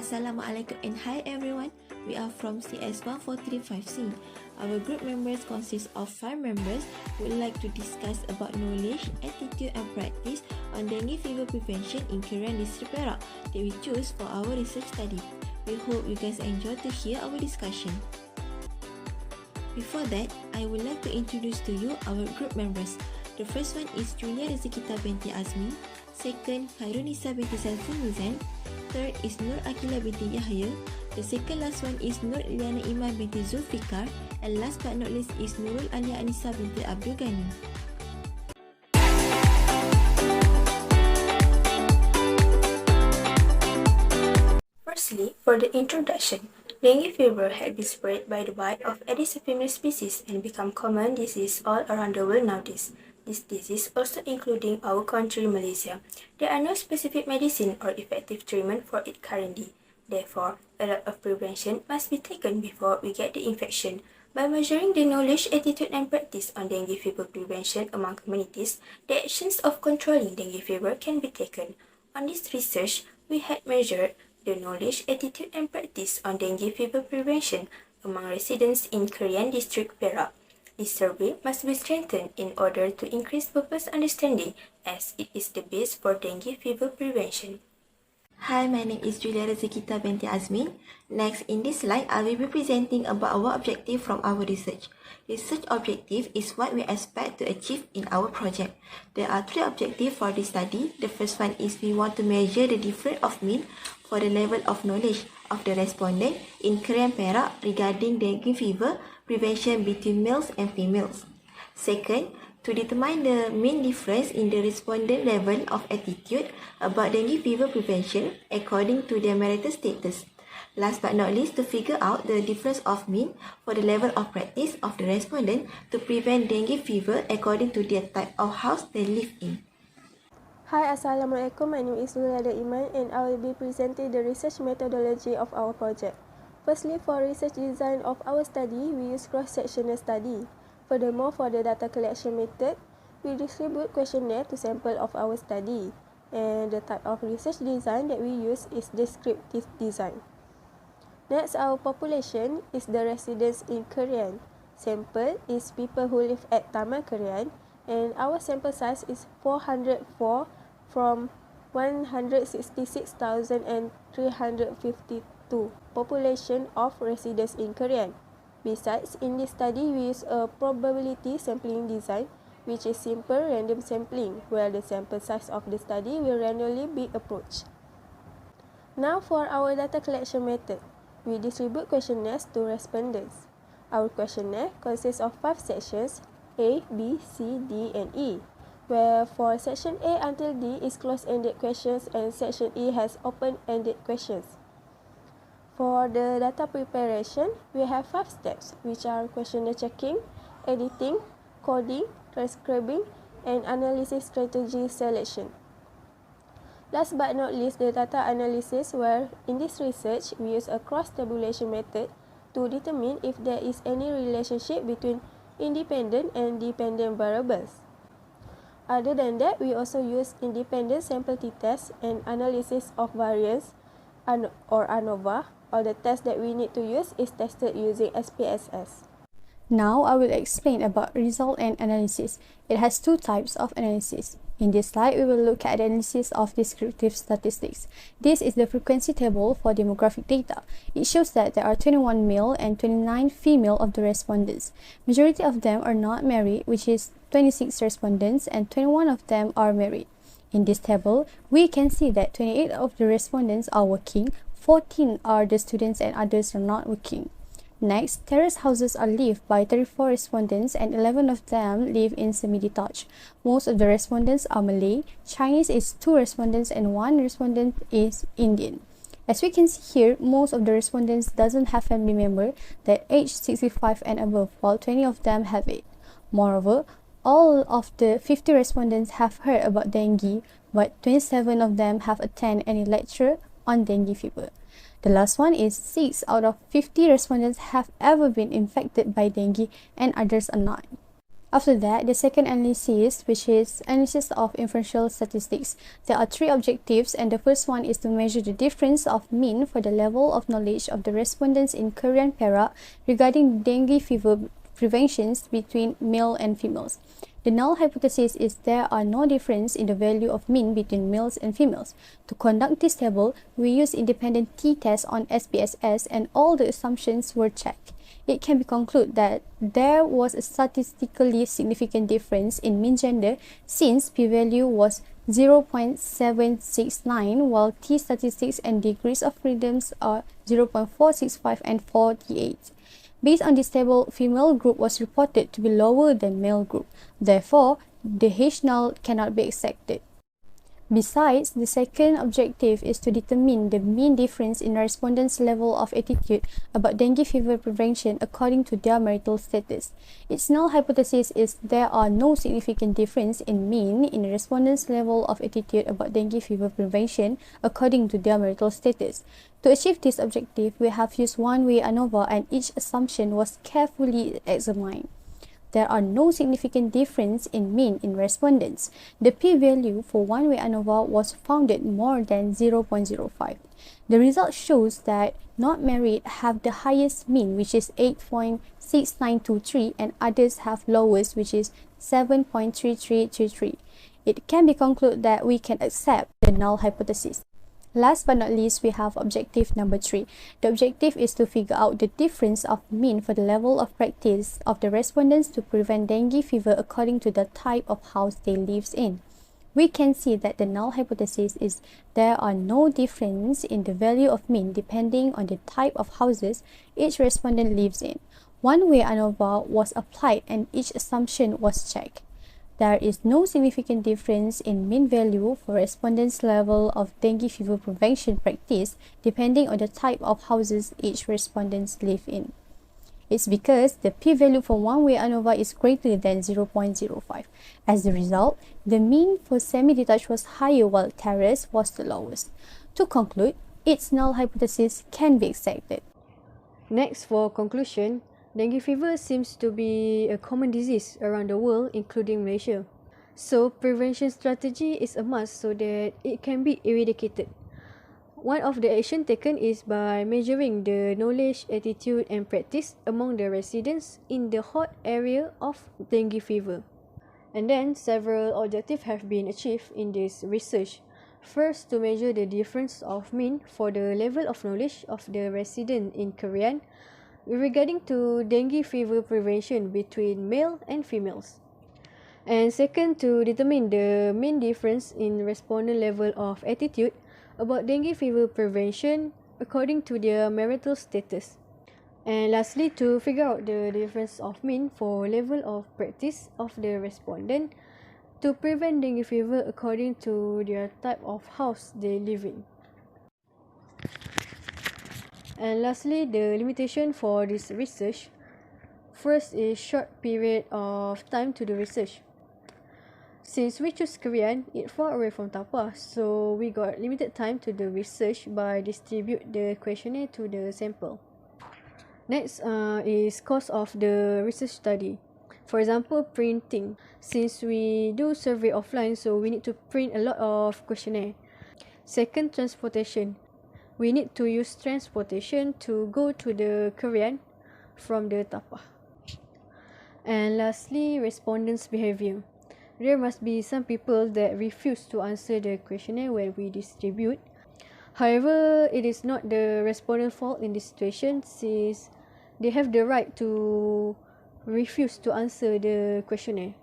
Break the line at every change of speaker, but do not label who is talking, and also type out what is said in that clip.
Assalamualaikum and hi everyone. We are from STA220. Our group members consist of 5 members who would like to discuss about knowledge, attitude and practice on dengue fever prevention in Kerian district Perak that we choose for our research study. We hope you guys enjoy to hear our discussion. Before that, I would like to introduce to you our group members. The first one is Julia Rezekita binti Azmi. Second, Khairunisa binti Selfie Mizan. Third is Nur Akila binti Yahya. The second last one is Nur Iliana Iman binti Zulfikar. And last but not least is Nurul Alia Anissa binti Abdul Ghani.
Firstly, for the introduction, dengue fever had been spread by the bite of Aedes aegypti species and become common disease all around the world nowadays. This disease also including our country Malaysia. There are no specific medicine or effective treatment for it currently. Therefore, a lot of prevention must be taken before we get the infection. By measuring the knowledge, attitude and practice on dengue fever prevention among communities, the actions of controlling dengue fever can be taken. On this research, we had measured the knowledge, attitude and practice on dengue fever prevention among residents in Kerian district Perak. This survey must be strengthened in order to increase purpose understanding as it is the base for dengue fever prevention.
Hi, my name is Julia Rezekita binti Azmin. Next, in this slide, I will be presenting about our objective from our research. Research objective is what we expect to achieve in our project. There are 3 objectives for this study. The first one is we want to measure the difference of mean for the level of knowledge of the respondent in Kerian Perak regarding dengue fever prevention between males and females. Second, to determine the mean difference in the respondent level of attitude about dengue fever prevention according to their marital status. Last but not least, to figure out the difference of mean for the level of practice of the respondent to prevent dengue fever according to their type of house they live in.
Hi, Assalamualaikum. My name is Nurul Iman and I will be presenting the research methodology of our project. Firstly, for research design of our study, we use cross-sectional study. Furthermore, for the data collection method, we distribute questionnaire to sample of our study. And the type of research design that we use is descriptive design. Next, our population is the residents in Kerian. Sample is people who live at Taman Kerian. And our sample size is 404 from 166,352 population of residents in Kerian. Besides, in this study, we use a probability sampling design, which is simple random sampling, where the sample size of the study will randomly be approached. Now for our data collection method, we distribute questionnaires to respondents. Our questionnaire consists of 5 sections, A, B, C, D, and E, where for section A until D is closed-ended questions and section E has open-ended questions. For the data preparation, we have 5 steps, which are questionnaire checking, editing, coding, transcribing, and analysis strategy selection. Last but not least, the data analysis, where in this research, we use a cross-tabulation method to determine if there is any relationship between independent and dependent variables. Other than that, we also use independent sample t-test and analysis of variance or ANOVA. All the tests that we need to use is tested using SPSS.
Now I will explain about result and analysis. It has 2 types of analysis. In this slide, we will look at the analysis of descriptive statistics. This is the frequency table for demographic data. It shows that there are 21 male and 29 female of the respondents. Majority of them are not married, which is 26 respondents, and 21 of them are married. In this table, we can see that 28 of the respondents are working, 14 are the students and others are not working. Next, terrace houses are lived by 34 respondents and 11 of them live in semi-detached. Most of the respondents are Malay, Chinese is 2 respondents and 1 respondent is Indian. As we can see here, most of the respondents doesn't have family member that age 65 and above, while 20 of them have it. Moreover, all of the 50 respondents have heard about dengue, but 27 of them have attended any lecture on dengue fever. The last one is 6 out of 50 respondents have ever been infected by dengue and others are not. After that, the second analysis, which is analysis of inferential statistics. There are three objectives, and the first one is to measure the difference of mean for the level of knowledge of the respondents in Kerian Perak regarding dengue fever preventions between male and females. The null hypothesis is there are no difference in the value of mean between males and females. To conduct this table, we use independent t-test on SPSS and all the assumptions were checked. It can be concluded that there was a statistically significant difference in mean gender since p-value was 0.769 while t-statistics and degrees of freedoms are 0.465 and 48. Based on this table, female group was reported to be lower than male group. Therefore, the H null cannot be accepted. Besides, the second objective is to determine the mean difference in respondents' level of attitude about dengue fever prevention according to their marital status. Its null hypothesis is there are no significant difference in mean in respondents' level of attitude about dengue fever prevention according to their marital status. To achieve this objective, we have used one-way ANOVA and each assumption was carefully examined. There are no significant difference in mean in respondents. The p-value for one-way ANOVA was founded more than 0.05. The result shows that not married have the highest mean, which is 8.6923, and others have lowest, which is 7.3333. It can be concluded that we can accept the null hypothesis. Last but not least, we have objective number 3. The objective is to figure out the difference of mean for the level of practice of the respondents to prevent dengue fever according to the type of house they live in. We can see that the null hypothesis is there are no difference in the value of mean depending on the type of houses each respondent lives in. One-way ANOVA was applied and each assumption was checked. There is no significant difference in mean value for respondents' level of dengue fever prevention practice depending on the type of houses each respondents live in. It's because the p-value for one-way ANOVA is greater than 0.05. As a result, the mean for semi-detached was higher while terrace was the lowest. To conclude, its null hypothesis can be accepted.
Next, for conclusion, dengue fever seems to be a common disease around the world, including Malaysia. So, prevention strategy is a must so that it can be eradicated. One of the action taken is by measuring the knowledge, attitude and practice among the residents in the hot area of dengue fever. And then, several objectives have been achieved in this research. First, to measure the difference of mean for the level of knowledge of the resident in Kerian regarding to dengue fever prevention between male and females. And second, to determine the mean difference in respondent level of attitude about dengue fever prevention according to their marital status. And lastly, to figure out the difference of mean for level of practice of the respondent to prevent dengue fever according to their type of house they live in. And lastly, the limitation for this research. First is short period of time to the research. Since we choose Kerian, it's far away from Tapah, so we got limited time to the research by distribute the questionnaire to the sample. Next is cost of the research study. For example, printing. Since we do survey offline, so we need to print a lot of questionnaire. Second, transportation. We need to use transportation to go to the Kerian from the Tapah. And lastly, respondents' behavior. There must be some people that refuse to answer the questionnaire when we distribute. However, it is not the respondent's fault in this situation since they have the right to refuse to answer the questionnaire.